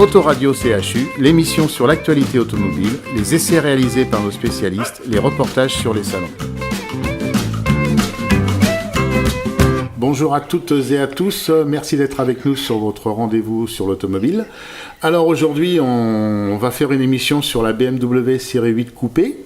Autoradio CHU, l'émission sur l'actualité automobile, les essais réalisés par nos spécialistes, les reportages sur les salons. Bonjour à toutes et à tous, merci d'être avec nous sur votre rendez-vous sur l'automobile. Alors aujourd'hui, on va faire une émission sur la BMW série 8 Coupé.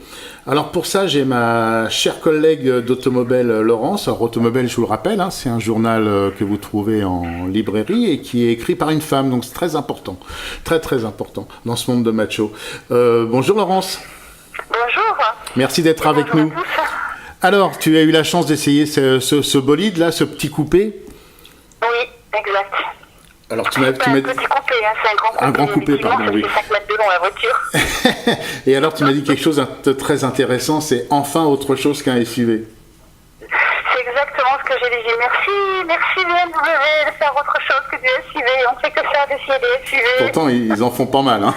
Alors pour ça, j'ai ma chère collègue d'Automobile Laurence. Alors Automobile, je vous le rappelle, c'est un journal que vous trouvez en librairie et qui est écrit par une femme, donc c'est très important, très important dans ce monde de macho. Bonjour Laurence. Bonjour. Merci d'être avec nous. Alors, tu as eu la chance d'essayer ce bolide là, ce petit coupé? Oui, exact. Alors tu m'as dit... Un petit coupé, c'est un grand coupé. Un grand coupé, pardon, oui. Ça fait 5 mètres de long la voiture. Et alors tu m'as dit quelque chose de très intéressant, c'est enfin autre chose qu'un SUV. C'est exactement ce que j'ai dit. Merci BMW de faire autre chose que du SUV. On fait que ça, d'essayer des SUV. Pourtant, ils en font pas mal, hein.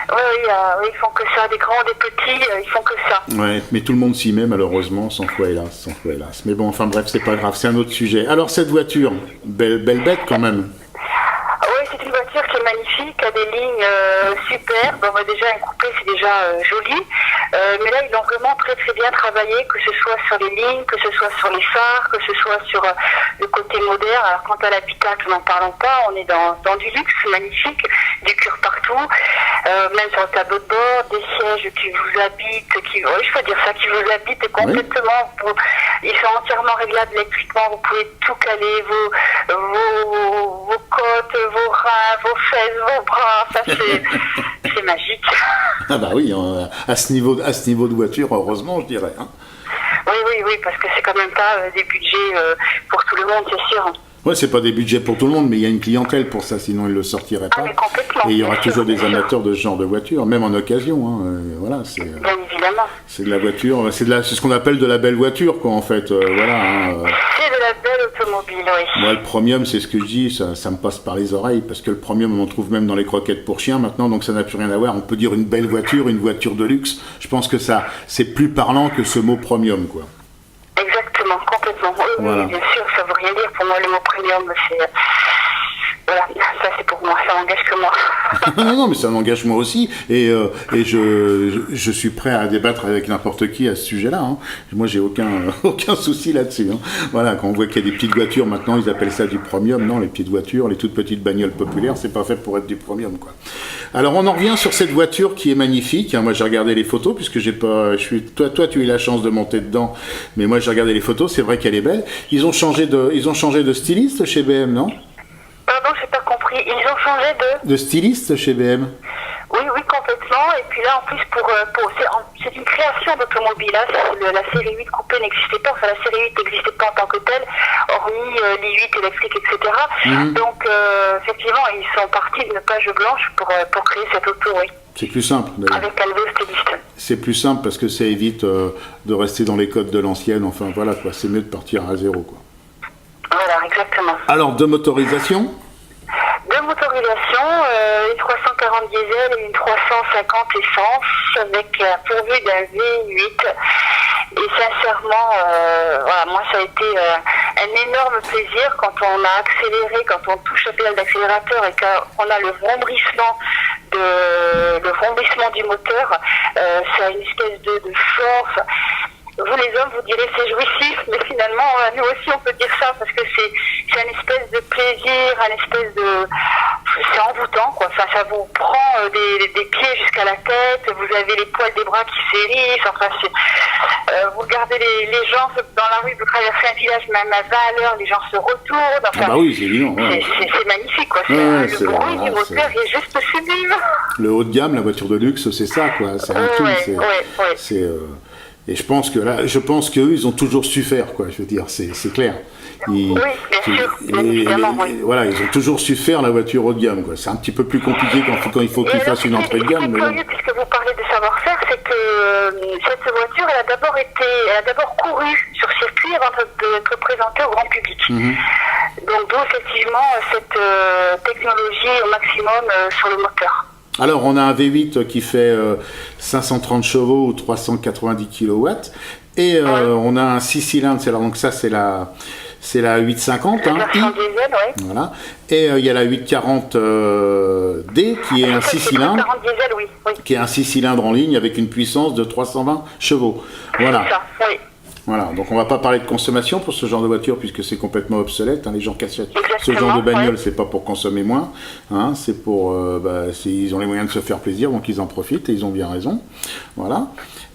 Oui, ils font que ça, des grands, des petits, ils font que ça. Ouais, mais tout le monde s'y met malheureusement, sans foi hélas. Mais bon, enfin bref, c'est pas grave, c'est un autre sujet. Alors cette voiture, belle bête quand même. Oui, c'est une voiture qui est magnifique, a des lignes superbes. Bon, déjà, un coupé, c'est déjà joli. Mais là, ils l'ont vraiment très bien travaillé, que ce soit sur les lignes, que ce soit sur les phares, que ce soit sur le côté moderne. Alors, quant à l'habitacle, n'en parlons pas. On est dans du luxe magnifique, du cuir partout, même sur le tableau de bord, des sièges qui vous habitent, oui, je peux dire ça, qui vous habitent complètement. Oui. Ils sont entièrement réglables électriquement. Vous pouvez tout caler, vos côtes, vos reins, vos fesses, vos bras. Ça, c'est magique. Ah bah oui, à ce niveau de voiture, heureusement, je dirais. Oui, parce que c'est quand même pas des budgets pour tout le monde, c'est sûr. Ouais, c'est pas des budgets pour tout le monde, mais il y a une clientèle pour ça, sinon ils le sortiraient pas. Mais complètement. Et il y aura toujours des amateurs de ce genre de voiture, même en occasion. Voilà, c'est. Bien évidemment. C'est de la voiture, c'est ce qu'on appelle de la belle voiture, quoi, en fait. C'est de la belle automobile, oui. Moi, le premium, c'est ce que je dis, ça me passe par les oreilles, parce que le premium, on en trouve même dans les croquettes pour chiens maintenant, donc ça n'a plus rien à voir. On peut dire une belle voiture, une voiture de luxe. Je pense que ça, c'est plus parlant que ce mot premium, quoi. Exactement, complètement. Voilà. Oui, bien sûr, ça veut rien dire. Pour moi, le mot premium, c'est... Voilà, ça c'est pour moi, ça n'engage que moi. Non, mais ça m'engage moi aussi, et je suis prêt à débattre avec n'importe qui à ce sujet-là. Moi, j'ai aucun souci là-dessus. Voilà, quand on voit qu'il y a des petites voitures, maintenant, ils appellent ça du premium. Non, les petites voitures, les toutes petites bagnoles populaires, c'est pas fait pour être du premium, quoi. Alors, on en revient sur cette voiture qui est magnifique. Moi, j'ai regardé les photos, puisque toi, tu as eu la chance de monter dedans, mais moi, j'ai regardé les photos, c'est vrai qu'elle est belle. Ils ont changé de styliste chez BM, non? Pardon, j'ai pas compris. Ils ont changé de styliste chez BM. Oui, complètement. Et puis là, en plus, c'est une création d'automobile. La série 8 coupée n'existait pas. Enfin, la série 8 n'existait pas en tant que telle, hormis les 8 électriques, etc. Donc, effectivement, ils sont partis d'une page blanche pour créer cette auto, oui. C'est plus simple, d'ailleurs. Avec un nouveau styliste. C'est plus simple parce que ça évite de rester dans les codes de l'ancienne. Enfin, voilà, quoi. C'est mieux de partir à zéro, quoi. Voilà, exactement. Alors, de motorisation, une 340 diesel et une 350 essence avec pourvu d'un V8. Et sincèrement, moi ça a été un énorme plaisir quand on a accéléré, quand on touche la pédale d'accélérateur et qu'on a le vrombrissement du moteur. Ça a une espèce de force. Vous les hommes, vous direz c'est jouissif, mais finalement, nous aussi on peut dire ça parce que c'est un espèce de plaisir, c'est envoûtant, quoi. Enfin, ça vous prend des pieds jusqu'à la tête, vous avez les poils des bras qui s'hérissent, enfin, vous regardez les gens dans la rue, vous traversez un village même à 20 à l'heure, les gens se retournent, enfin, ah bah oui, c'est évident. Ouais. C'est magnifique, quoi. Le bruit du moteur est juste sublime. Le haut de gamme, la voiture de luxe, c'est ça, quoi. C'est un tout. Et je pense qu'eux, ils ont toujours su faire, quoi. Je veux dire, c'est clair. Oui, bien sûr. Évidemment, oui. Voilà, ils ont toujours su faire la voiture haut de gamme, quoi. C'est un petit peu plus compliqué quand il faut qu'ils fassent une entrée de gamme. Ce qui est curieux, puisque vous parlez de savoir-faire, c'est que cette voiture, elle a d'abord couru sur circuit avant d'être présentée au grand public. Donc, d'où effectivement cette technologie au maximum sur le moteur. Alors, on a un V8 qui fait 530 chevaux ou 390 kW et on a un 6 cylindres. Alors, donc ça, c'est c'est la 850, La hein, version diesel, oui. voilà. Et il y a la 840 D qui est un 6 cylindres, 840 diesel, oui. Oui. qui est un 6 cylindres en ligne avec une puissance de 320 chevaux. Voilà. C'est ça, oui. Voilà, donc on va pas parler de consommation pour ce genre de voiture puisque c'est complètement obsolète. Hein. Les gens qui achètent ce genre de bagnole, ouais. c'est pas pour consommer moins, hein. C'est pour, ils ont les moyens de se faire plaisir, donc ils en profitent et ils ont bien raison. Voilà.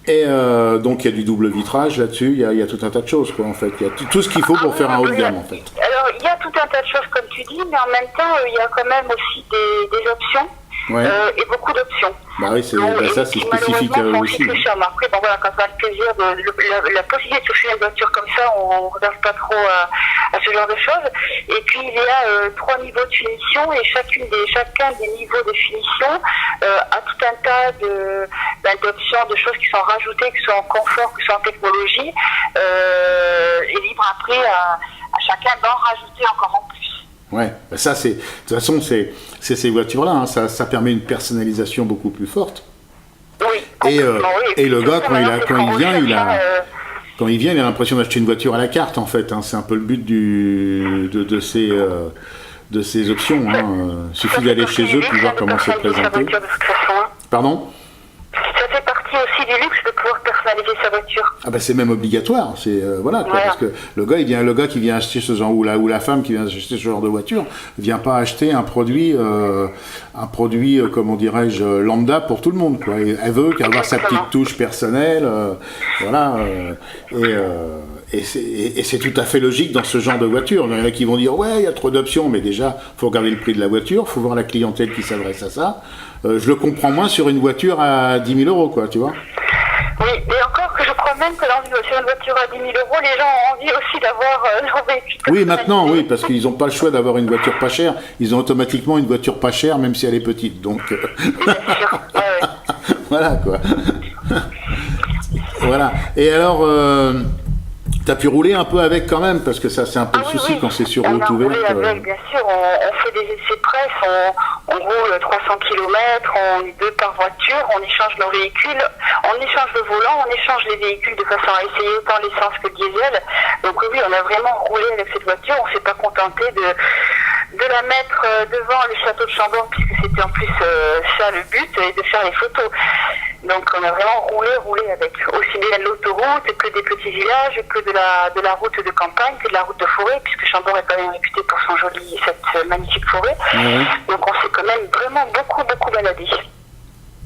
Et donc il y a du double vitrage là-dessus, il y a tout un tas de choses quoi en fait. Il y a tout ce qu'il faut pour faire un haut de gamme en fait. Alors il y a tout un tas de choses comme tu dis, mais en même temps il y a quand même aussi des options. Ouais. Et beaucoup d'options. Bah oui, ça c'est spécifique à eux aussi. Après, bon, voilà, quand on a le plaisir, la possibilité de toucher une voiture comme ça, on ne regarde pas trop à ce genre de choses. Et puis il y a 3 niveaux de finition et chacun des niveaux de finition a tout un tas d'options, de choses qui sont rajoutées, que ce soit en confort, que ce soit en technologie, et libre après à chacun d'en rajouter encore en plus. Ouais, bah ça c'est, de toute façon c'est ces voitures-là, hein, ça permet une personnalisation beaucoup plus forte. Oui. Et le gars quand il vient, il a l'impression d'acheter une voiture à la carte en fait. Hein, c'est un peu le but de ces options. Hein. Il suffit d'aller chez eux puis voir comment c'est présenté. Pardon ? Ça fait partie aussi du luxe de pouvoir personnaliser sa voiture. Ah bah c'est même obligatoire, c'est voilà quoi, parce que le gars qui vient acheter ce genre ou la femme qui vient acheter ce genre de voiture vient pas acheter un produit comment dirais-je lambda pour tout le monde quoi. Et elle veut avoir sa petite touche personnelle, voilà et c'est tout à fait logique dans ce genre de voiture. Il y en a qui vont dire ouais il y a trop d'options, mais déjà faut regarder le prix de la voiture, faut voir la clientèle qui s'adresse à ça. Je le comprends moins sur une voiture à 10 000 euros quoi, tu vois. Oui, et encore que je crois même que sur une voiture à 10 000 euros, les gens ont envie aussi d'avoir leur véhicule. Oui, maintenant, oui, parce qu'ils n'ont pas le choix d'avoir une voiture pas chère. Ils ont automatiquement une voiture pas chère, même si elle est petite. Donc, bien sûr. Ouais. Voilà, quoi. Voilà. Et alors, t'as pu rouler un peu avec quand même, parce que ça, c'est un peu le souci quand c'est sur route ouverte. On a roulé avec, bien sûr. On fait des essais presse, on roule 300 km, on est 2 par voiture, on échange nos véhicules, on échange le volant, on échange les véhicules de façon à essayer autant l'essence que le diesel. Donc oui, on a vraiment roulé avec cette voiture, on ne s'est pas contenté de la mettre devant le château de Chambord, puisque c'était en plus ça le but, et de faire les photos. Donc on a vraiment roulé avec aussi bien l'autoroute que des petits villages, que de la route de campagne, que de la route de forêt, puisque Chambord est quand même réputé pour cette magnifique forêt. Ouais. Donc on s'est quand même vraiment beaucoup baladé.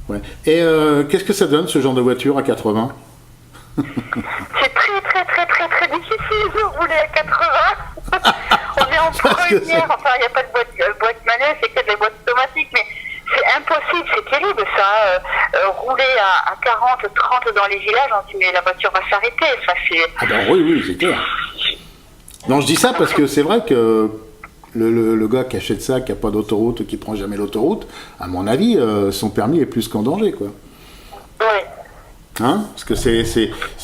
Ouais. Et qu'est-ce que ça donne ce genre de voiture à 80 ? C'est très difficile de rouler à 80. On est en première, enfin il n'y a pas de boîte manuelle, c'est que des boîtes automatiques, mais c'est impossible, c'est terrible ça. Rouler à 40, 30 dans les villages, on dit mais la voiture va s'arrêter. Ça, ah ben oui, c'est clair. Non, je dis ça parce que c'est vrai que le gars qui achète ça, qui n'a pas d'autoroute, qui prend jamais l'autoroute, à mon avis, son permis est plus qu'en danger, quoi. Oui. Hein, parce que c'est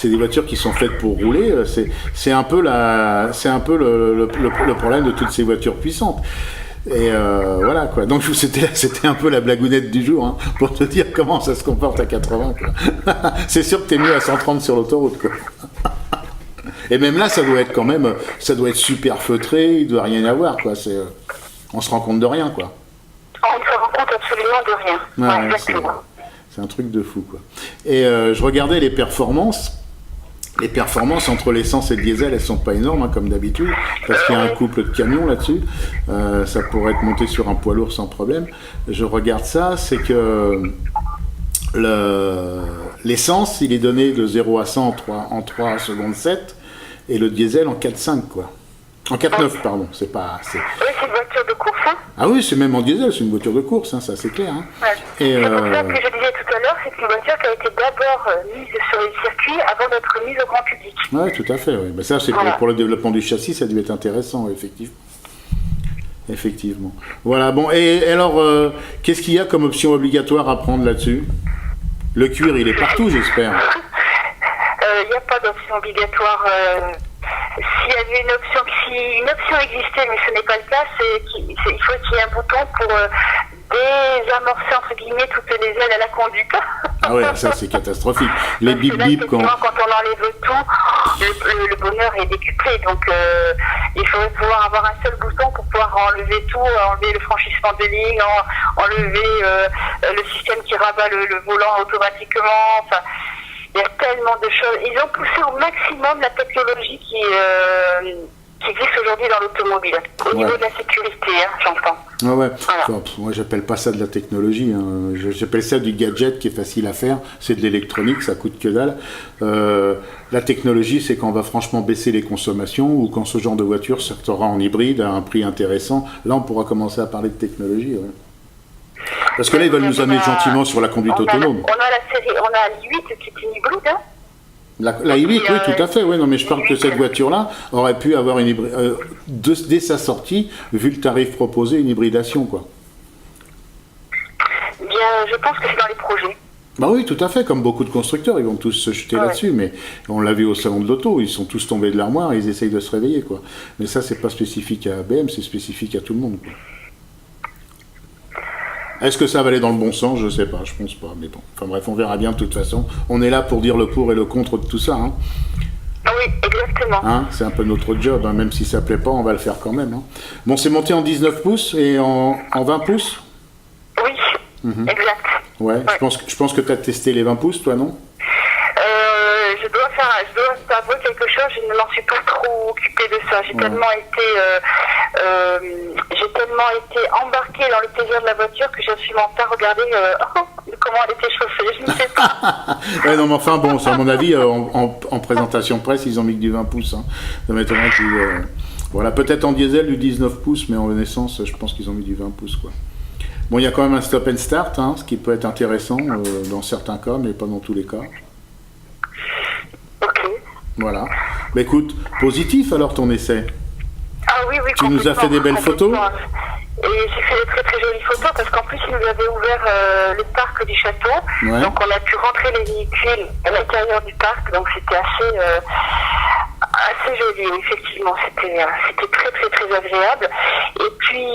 des voitures qui sont faites pour rouler. C'est un peu le problème de toutes ces voitures puissantes. Et voilà quoi. Donc c'était un peu la blagounette du jour, hein, pour te dire comment ça se comporte à 80. Quoi. C'est sûr que t'es mieux à 130 sur l'autoroute, quoi. Et même là, ça doit être super feutré. Il doit rien y avoir, quoi. On se rend compte de rien, quoi. On ne se rend compte absolument de rien. Ouais, exactement. C'est un truc de fou, quoi. Et je regardais les performances. Les performances entre l'essence et le diesel, elles sont pas énormes, hein, comme d'habitude, parce qu'il y a un couple de camions là-dessus. Ça pourrait être monté sur un poids lourd sans problème. Je regarde ça, c'est que l'essence, il est donné de 0 à 100 en 3 secondes 7, et le diesel en 4,5, quoi. En 4,9, pardon, c'est pas... Oui, c'est une voiture de course, hein. Ah oui, c'est même en diesel, c'est une voiture de course, hein, ça c'est clair. Hein. Ouais. Et c'est pour ça que je disais tout à l'heure, c'est une voiture qui a été d'abord mise sur les circuits avant d'être mise au grand public. Oui, tout à fait. Oui. Mais ça, c'est pour le développement du châssis, ça a dû être intéressant, effectivement. Voilà, bon, et alors, qu'est-ce qu'il y a comme option obligatoire à prendre là-dessus ? Le cuir, il est partout, j'espère. Il n'y a pas d'option obligatoire. S'il y avait si une option existait, mais ce n'est pas le cas, il faut qu'il y ait un bouton pour désamorcer entre guillemets toutes les aides à la conduite. Ah ouais, ça c'est catastrophique. Les Parce que là, bip-bip quand... effectivement, quand on enlève tout, le bonheur est décuplé. Donc, il faudrait pouvoir avoir un seul bouton pour pouvoir enlever tout, enlever le franchissement de ligne, enlever le système qui rabat le volant automatiquement. Enfin, il y a tellement de choses. Ils ont poussé au maximum la technologie qui existe aujourd'hui dans l'automobile. Au niveau de la sécurité, j'entends. Ah ouais, Voilà. enfin, moi j'appelle pas ça de la technologie, hein. J'appelle ça du gadget qui est facile à faire, c'est de l'électronique, ça coûte que dalle. La technologie, c'est quand on va franchement baisser les consommations ou quand ce genre de voiture sortira en hybride à un prix intéressant, là on pourra commencer à parler de technologie. Ouais. Parce que là ils veulent nous amener gentiment sur la conduite autonome. On a la série, on a l'8 qui est une hybride, hein. La i8, oui, tout à fait. Oui, non, mais je parle que cette voiture-là aurait pu avoir une dès sa sortie, vu le tarif proposé, une hybridation, quoi. Bien, je pense que c'est dans les projets. Bah oui, tout à fait. Comme beaucoup de constructeurs, ils vont tous se jeter là-dessus. Mais on l'a vu au salon de l'auto, ils sont tous tombés de l'armoire et ils essayent de se réveiller, quoi. Mais ça, c'est pas spécifique à BM, c'est spécifique à tout le monde, quoi. Est-ce que ça va aller dans le bon sens? Je sais pas, je pense pas, mais bon. Enfin bref, on verra bien de toute façon. On est là pour dire le pour et le contre de tout ça, hein. Ah oui, exactement. Hein, c'est un peu notre job, hein. Même si ça plaît pas, on va le faire quand même, hein. Bon, c'est monté en 19 pouces et en 20 pouces? Oui, exact. Ouais, je pense que tu as testé les 20 pouces, toi, non? Je dois t'avouer quelque chose, je ne m'en suis pas trop occupée de ça. J'ai tellement été embarquée dans le plaisir de la voiture que je suis même pas regardé comment elle était chauffée, je ne sais pas. Ouais, non, mais enfin, bon, à mon avis, en présentation presse, ils ont mis que du 20 pouces, hein. Ça m'étonnerait qu'ils... voilà, peut-être en diesel du 19 pouces, mais en essence, je pense qu'ils ont mis du 20 pouces, quoi. Bon, il y a quand même un stop and start, hein, ce qui peut être intéressant dans certains cas, mais pas dans tous les cas. Ok. Voilà. Bah écoute, positif alors ton essai. Ah oui, oui, Tu nous as fait des belles photos? Et j'ai fait des très très jolies photos parce qu'en plus ils nous avaient ouvert le parc du château. Ouais. Donc on a pu rentrer les véhicules à l'intérieur du parc, donc c'était assez joli, effectivement, c'était très très très agréable. Et puis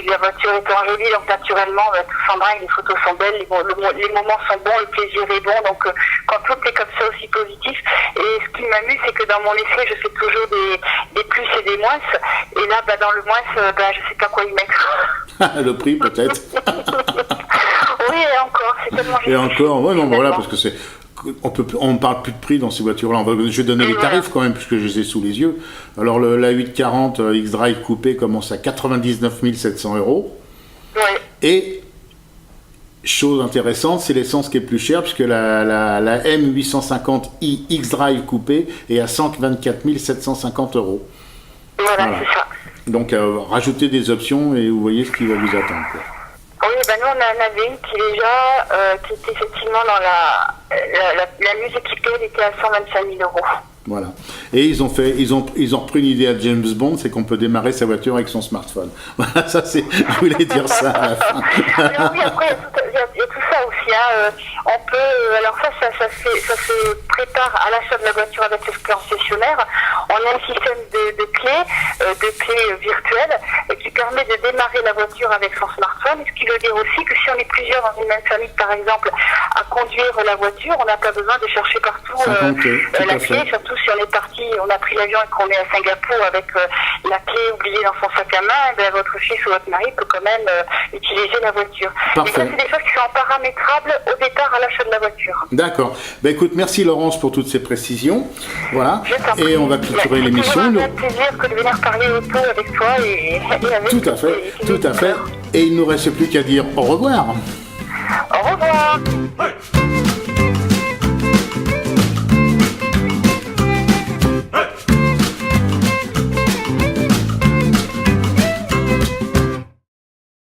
la voiture étant jolie, donc naturellement, tout s'embringue, les photos sont belles, les moments sont bons, le plaisir est bon, donc quand tout est comme ça aussi positif. Et ce qui m'amuse, c'est que dans mon essai, je fais toujours des plus et des moins, et là, dans le moins, je sais pas quoi y mettre. Le prix peut-être. Oui, et encore, c'est tellement Et encore, ouais, non, voilà, tellement. parce que c'est... On ne parle plus de prix dans ces voitures-là. Je vais donner les tarifs quand même, puisque je les ai sous les yeux. Alors, la 840 X-Drive coupé commence à 99 700 €. Ouais. Et, chose intéressante, c'est l'essence qui est plus chère, puisque la M850i X-Drive coupé est à 124 750 €. Voilà, c'est ça. Donc, rajoutez des options et vous voyez ce qui va vous attendre, quoi. Oui, nous on en avait une qui était effectivement dans la mieux équipée, elle était à 125 000 €. Voilà. Et ils ont repris une idée à James Bond, c'est qu'on peut démarrer sa voiture avec son smartphone. Voilà, ça c'est, je voulais dire ça à la fin. Alors oui, après il y a tout ça aussi, hein. On peut, alors ça se prépare à l'achat de la voiture avec le concessionnaire. On a un système de clés virtuelles qui permet de démarrer la voiture avec son smartphone. Ce qui veut dire aussi que si on est plusieurs dans une même famille, par exemple, à conduire la voiture, on n'a pas besoin de chercher partout la clé, surtout si on est parti, on a pris l'avion et qu'on est à Singapour avec la clé oubliée dans son sac à main, votre fils ou votre mari peut quand même utiliser la voiture. Parfait. Et ça, c'est des choses qui sont paramétrables au départ à l'achat de la voiture. D'accord. Ben écoute, merci Laurence pour toutes ces précisions. Voilà. Et on va clôturer l'émission. C'est toujours un plaisir que de venir parler auto avec toi et avec Tout à fait, tout à fait. Et il ne nous reste plus qu'à dire au revoir. Au revoir. Hey!